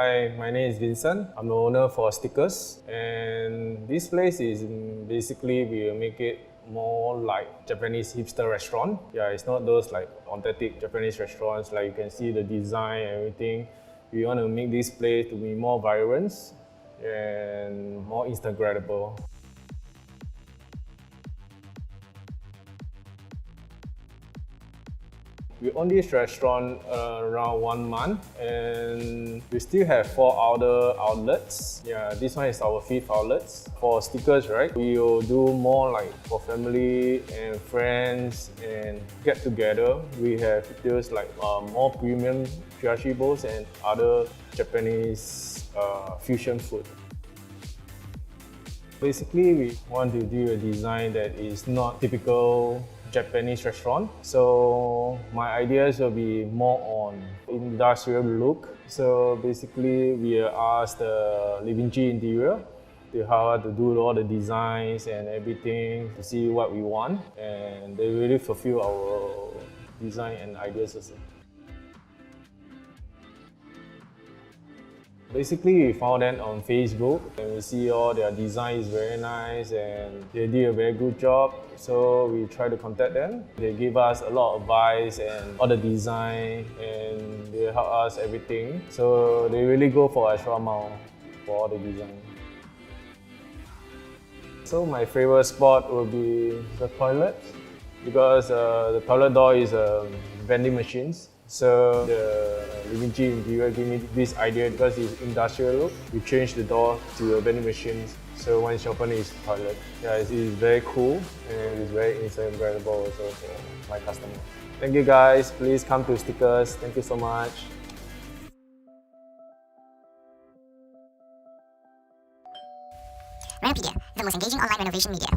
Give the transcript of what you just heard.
Hi, my name is Vincent. I'm the owner for Stixers, and this place is basically we make it more like Japanese hipster restaurant. Yeah, it's not those like authentic Japanese restaurants like you can see the design and everything. We want to make this place to be more vibrant and more Instagrammable. We own this restaurant around 1 month, and we still have 4 other outlets. Yeah, this one is our 5th outlet. For Stixers, right, we will do more like for family and friends and get together. We have those like more premium sushi bowls and other Japanese fusion food. Basically, we want to do a design that is not typical Japanese restaurant. So my ideas will be more on industrial look. So basically we asked the Livinci Interior to how to do all the designs and everything to see what we want, and they really fulfill our design and ideas also. Basically, we found them on Facebook and we see all their design is very nice and they did a very good job. So we try to contact them. They give us a lot of advice and all the design, and they help us everything. So they really go for extra mile for all the design. So my favorite spot will be the toilet, because the toilet door is vending machines. So the Livinci Interior gave me this idea because it's industrial look. We changed the door to a vending machine. So once you open it, it's toilet. Yeah, it's very cool and it's very Instagrammable also for my customer. Thank you guys. Please come to Stixers. Thank you so much. Renopedia, the most engaging online renovation media.